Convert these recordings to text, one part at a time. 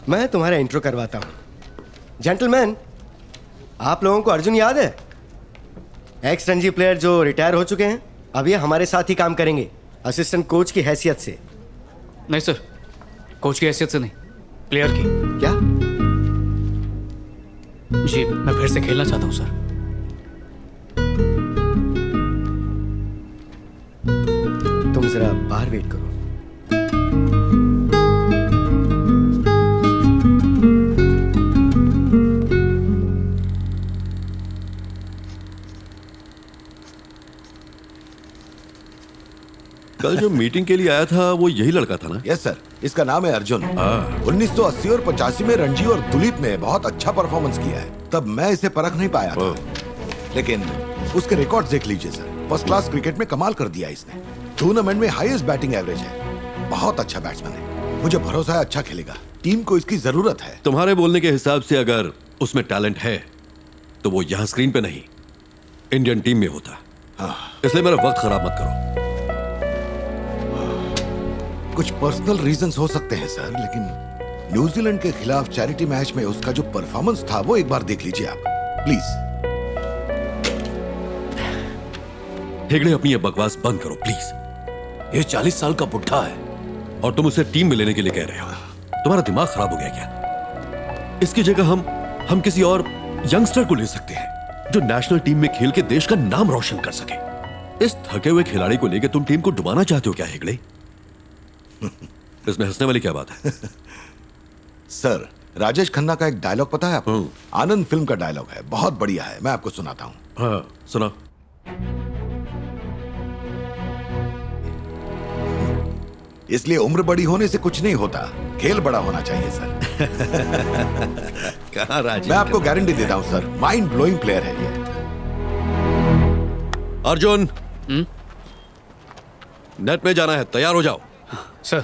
मैं तुम्हारा इंट्रो करवाता हूँ। जेंटलमैन, आप लोगों को अर्जुन याद है? एक्स रणजी प्लेयर जो रिटायर हो चुके हैं, अब ये हमारे साथ ही काम करेंगे असिस्टेंट कोच की हैसियत से। नहीं सर, कोच की हैसियत से नहीं, प्लेयर की। क्या? जी, मैं फिर से खेलना चाहता हूँ सर। तुम जरा बाहर वेट करो। कल जो मीटिंग के लिए आया था वो यही लड़का था ना? यस सर, इसका नाम है अर्जुन। 1980 और 85 में रणजी और दुलीप ने बहुत अच्छा परफॉर्मेंस किया है। तब मैं इसे परख नहीं पाया था, लेकिन उसके रिकॉर्ड्स देख लीजिए सर। फर्स्ट क्लास क्रिकेट में कमाल कर दिया इसने। टूर्नामेंट में हाईएस्ट बैटिंग एवरेज है। बहुत अच्छा बैट्समैन है। मुझे भरोसा है अच्छा खेलेगा। टीम को इसकी जरूरत है। तुम्हारे बोलने के हिसाब से अगर उसमें टैलेंट है तो वो यहाँ स्क्रीन पे नहीं, इंडियन टीम में होता। इसलिए मेरा वक्त खराब मत करो। कुछ पर्सनल रीजंस हो सकते हैं सर, लेकिन न्यूजीलैंड के खिलाफ चैरिटी मैच में उसका जो परफॉर्मेंस था वो एक बार देख लीजिए आप, प्लीज। हेगड़े, अपनी ये बकवास बंद करो प्लीज। ये 40 साल का बुढ़ा है और तुम उसे टीम में लेने के लिए कह रहे हो। तुम्हारा दिमाग खराब हो गया क्या? इसकी जगह हम किसी और यंगस्टर को ले सकते हैं जो नेशनल टीम में खेल के देश का नाम रोशन कर सके। इस थके हुए खिलाड़ी को लेकर तुम टीम को डुबाना चाहते हो क्या हेगड़े? इसमें हंसने वाली क्या बात है? सर, राजेश खन्ना का एक डायलॉग पता है आपको? आनंद फिल्म का डायलॉग है, बहुत बढ़िया है। मैं आपको सुनाता हूँ। हाँ, सुना। इसलिए उम्र बड़ी होने से कुछ नहीं होता, खेल बड़ा होना चाहिए सर। कहाँ राजेश? मैं आपको गारंटी देता हूँ सर, माइंड ब्लोइंग प्लेयर है ये। अर्जुन, नेट में जाना है, तैयार हो जाओ। सर,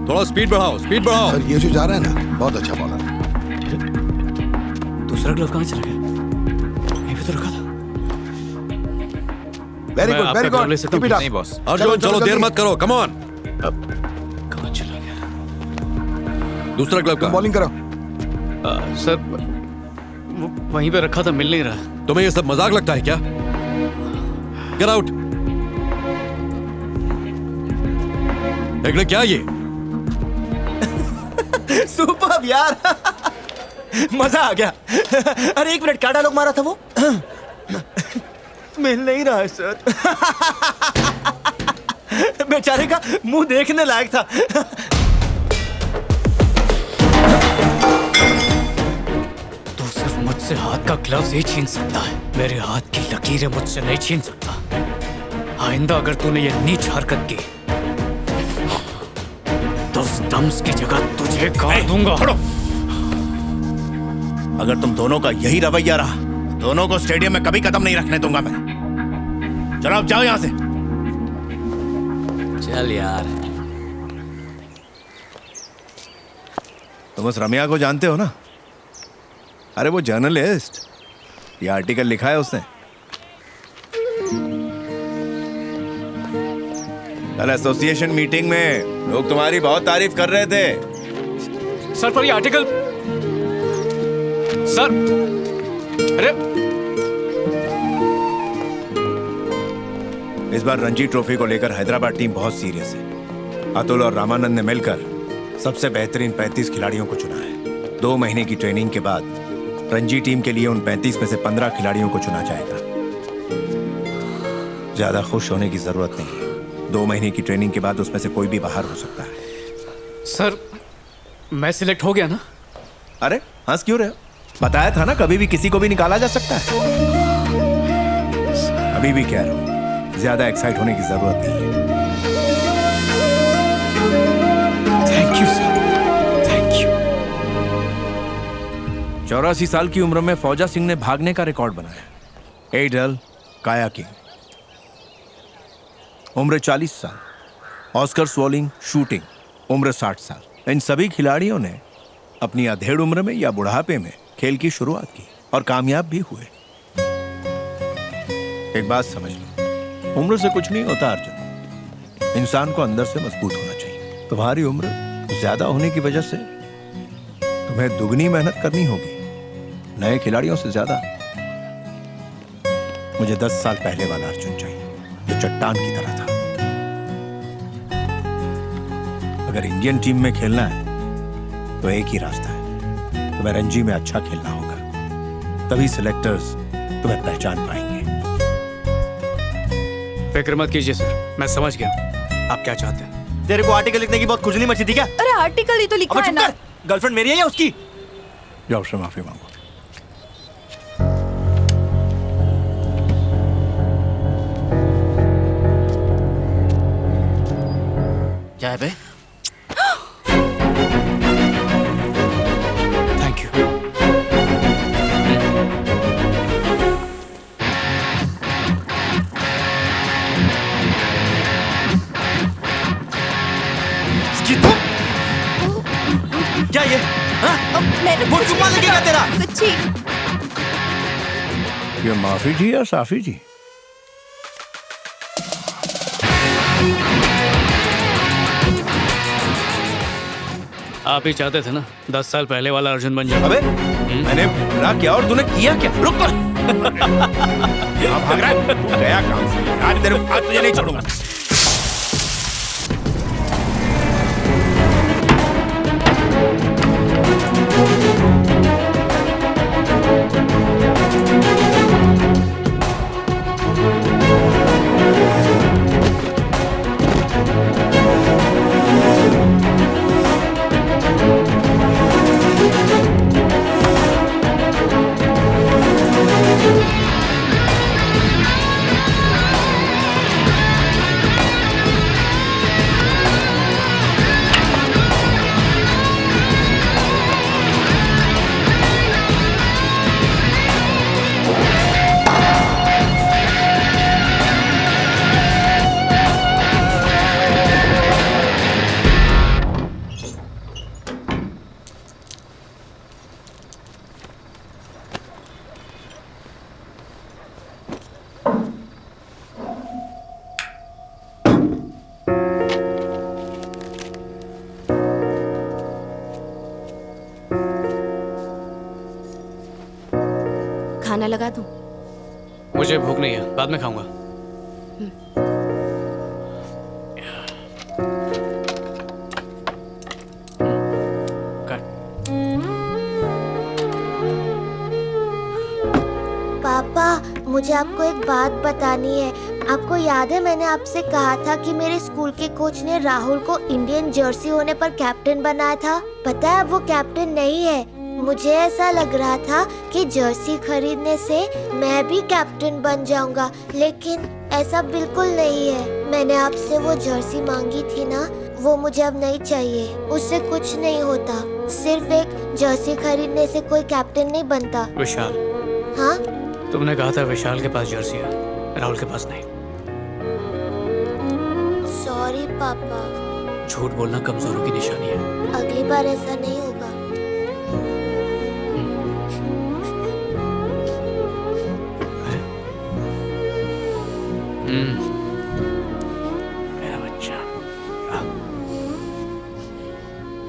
थोड़ा स्पीड बढ़ाओ, स्पीड बढ़ाओ। सर, ये जो जा रहा है ना, बहुत अच्छा बॉलर है। दूसरा ग्लव कहाँ चला गया? यहीं पे तो रखा था। Very good, very good. Keep it up boss. Arjun, चलो देर मत करो, कम ऑन। कहाँ चला गया? दूसरा ग्लव का बॉलिंग करो। सर, वहीं पे रखा था, मिल नहीं रहा। तुम्हें ये सब मजाक लगता है क्या? Get out. हेगड़े, क्या ये? सुपर्ब यार। मजा आ गया। अरे एक मिनट, क्या डायलॉग मारा था वो? मिल नहीं रहा है सर। बेचारे का मुंह देखने लायक था। तो सिर्फ मुझसे हाथ का ग्लव्स ही छीन सकता है, मेरे हाथ की लकीरें मुझसे नहीं छीन सकता। आइंदा अगर तूने ये नीच हरकत की तो स्टम्प्स की जगह तुझे काट दूंगा। अगर तुम दोनों का यही रवैया रहा, दोनों को स्टेडियम में कभी कदम नहीं रखने दूंगा मैं। चलो अब जाओ यहां से। चल यार। तुम उस रम्या को जानते हो ना? अरे वो जर्नलिस्ट, ये आर्टिकल लिखा है उसने। कल एसोसिएशन मीटिंग में लोग तुम्हारी बहुत तारीफ कर रहे थे। सर, पर ये आर्टिकल सर, अरे इस बार रणजी ट्रॉफी को लेकर हैदराबाद टीम बहुत सीरियस है। अतुल और रामानंद ने मिलकर सबसे बेहतरीन 35 खिलाड़ियों को चुना है। 2 महीने की ट्रेनिंग के बाद रणजी टीम के लिए उन 35 में से 15 खिलाड़ियों को चुना जाएगा। ज्यादा खुश होने की जरूरत नहीं है। 2 महीने की ट्रेनिंग के बाद उसमें से कोई भी बाहर हो सकता है। सर, मैं सिलेक्ट हो गया ना? अरे हंस क्यों रहे हो? बताया था ना, कभी भी किसी को भी निकाला जा सकता है। अभी भी कह रहा हूं, ज्यादा एक्साइट होने की जरूरत नहीं है। Thank you sir, thank you. 84 साल की उम्र में फौजा सिंह ने भागने का रिकॉर्ड बनाया। एडल कायाकिंग। उम्र 40 साल। Oscar swallowing shooting. उम्र 60 साल। इन सभी खिलाड़ियों ने अपनी अधेड़ उम्र में या बुढ़ापे में खेल की शुरुआत की और कामयाब भी हुए। एक बात समझ लो, उम्र से कुछ नहीं होता अर्जुन, इंसान को अंदर से मजबूत होना चाहिए। तुम्हारी उम्र ज्यादा होने की वजह से तुम्हें दुगनी मेहनत करनी होगी, नए खिलाड़ियों से ज्यादा। मुझे 10 साल पहले वाला अर्जुन चाहिए जो चट्टान की तरह था। अगर इंडियन टीम में खेलना है तो एक ही रास्ता है, तुम्हें रणजी में अच्छा खेलना होगा, तभी सिलेक्टर्स तुम्हें पहचान पाएंगे। फिक्र मत कीजिए सर, मैं समझ गया आप क्या चाहते हैं। तेरे को आर्टिकल लिखने की बहुत खुजली मची थी क्या? अरे आर्टिकल ही तो लिखा है ना। गर्लफ्रेंड मेरी है या उसकी? जाओ उससे माफी मांगो। क्या है बे? Thank you. क्या ये? हाँ? मैंने वो कुछ चुम्मा नहीं लगेगा किया, तेरा? सच्ची। ये माफी जी या साफी जी? आप ही चाहते थे ना 10 साल पहले वाला अर्जुन बन जाओ। अबे मैंने बुरा किया और तूने किया क्या? रुक तो। कहाँ भाग रहा है? तू गया काम से। आज तेरे आज तुझे नहीं छोड़ूंगा। खाना लगा दूं? मुझे भूख नहीं है, बाद में खाऊंगा। पापा, मुझे आपको एक बात बतानी है। आपको याद है मैंने आपसे कहा था कि मेरे स्कूल के कोच ने राहुल को इंडियन जर्सी होने पर कैप्टन बनाया था। पता है अब वो कैप्टन नहीं है। मुझे ऐसा लग रहा था कि जर्सी खरीदने से मैं भी कैप्टन बन जाऊंगा, लेकिन ऐसा बिल्कुल नहीं है। मैंने आपसे वो जर्सी मांगी थी ना, वो मुझे अब नहीं चाहिए। उससे कुछ नहीं होता। सिर्फ एक जर्सी खरीदने से कोई कैप्टन नहीं बनता। विशाल, हाँ? तुमने कहा था विशाल के पास जर्सी है, राहुल के पास नहीं। सॉरी पापा, झूठ बोलना कमजोरों की निशानी है। अगली बार ऐसा नहीं होगा। मेरा बच्चा,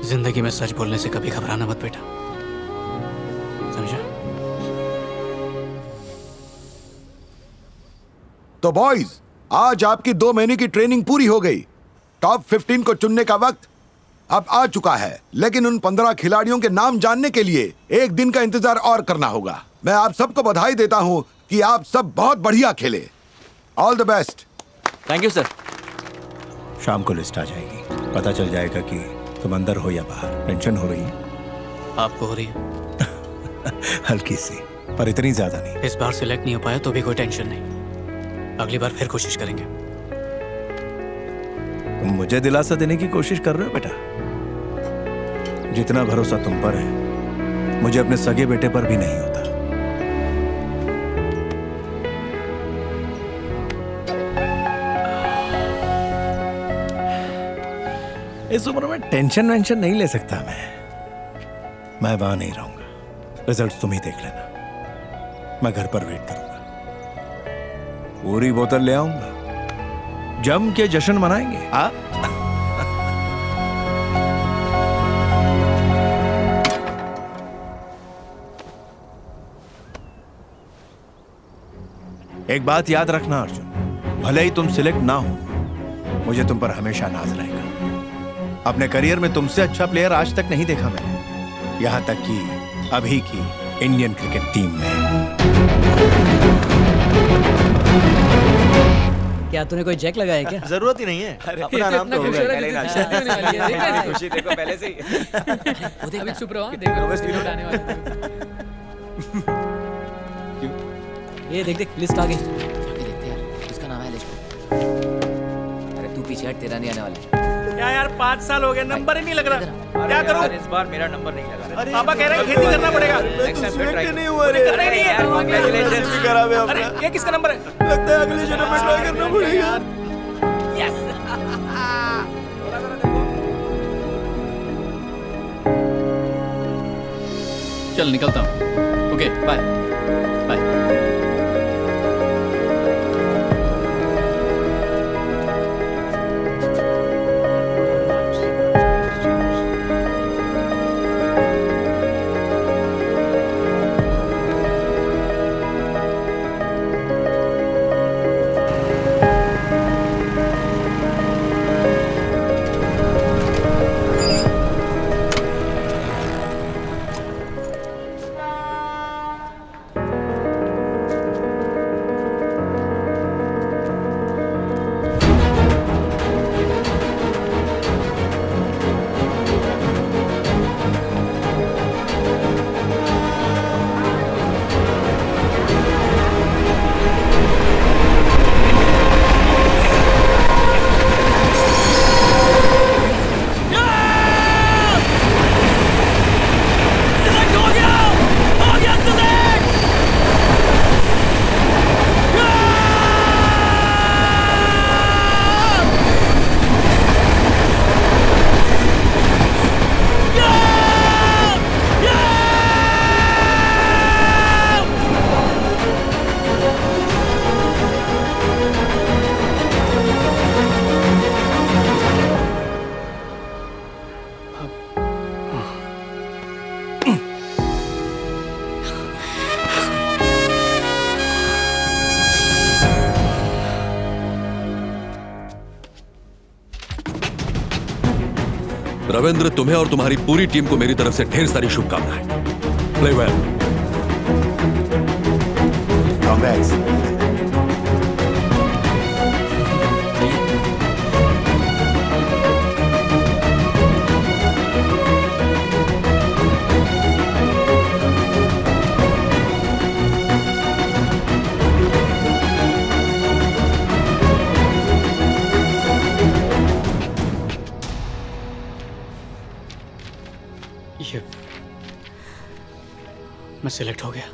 जिंदगी में सच बोलने से कभी घबराना मत बेटा, समझा? तो बॉयज, आज आपकी 2 महीने की ट्रेनिंग पूरी हो गई। टॉप 15 को चुनने का वक्त अब आ चुका है, लेकिन उन 15 खिलाड़ियों के नाम जानने के लिए एक दिन का इंतजार और करना होगा। मैं आप सबको बधाई देता हूं कि आप सब बहुत बढ़िया खेले। All the best. Thank you sir. शाम को लिस्ट आ जाएगी, पता चल जाएगा कि तुम अंदर हो या बाहर। टेंशन हो रही है? आपको हो रही है? हल्की सी, पर इतनी ज्यादा नहीं। इस बार सिलेक्ट नहीं हो पाया तो भी कोई टेंशन नहीं, अगली बार फिर कोशिश करेंगे। तुम मुझे दिलासा देने की कोशिश कर रहे हो बेटा? जितना भरोसा तुम पर है, मुझे अपने सगे बेटे पर भी नहीं होता। इस उम्र में टेंशन वेंशन नहीं ले सकता मैं वहां नहीं रहूंगा। रिजल्ट तुम ही देख लेना, मैं घर पर वेट करूंगा। पूरी बोतल ले आऊंगा, जम के जश्न मनाएंगे। हाँ, एक बात याद रखना अर्जुन, भले ही तुम सिलेक्ट ना हो, मुझे तुम पर हमेशा नाज रहेगा। अपने करियर में तुमसे अच्छा प्लेयर आज तक नहीं देखा मैंने, यहां तक कि अभी की इंडियन क्रिकेट टीम में। क्या तूने कोई जैक लगाया है क्या? जरूरत ही नहीं है, अपना नाम तो होगा। खुशी देखो पहले से ही। अभी चुप रहो, देखो स्पीड आने वाला है। ये देख लिस्ट आ गई। देखते यार, इसका नाम है लिस्ट में। अरे तू पीछे हट, तेरा नहीं आने वाला। क्या यार 5 साल हो गए, नंबर ही नहीं लग रहा। क्या करूं? इस बार मेरा नंबर नहीं लगा। पापा कह रहे हैं खेती करना पड़ेगा। नहीं हुआ रे। नहीं है। कांग्रेचुलेशन। खराब है। अरे ये किसका नंबर है? लगता है अगले जन्म में ट्राई करना पड़ेगा। यस। चल निकलता हूँ। Okay bye bye. रविंद्र, तुम्हें और तुम्हारी पूरी टीम को मेरी तरफ से ढेर सारी शुभकामनाएं। Play well. कांग्रेट्स। ये मैं सिलेक्ट हो गया।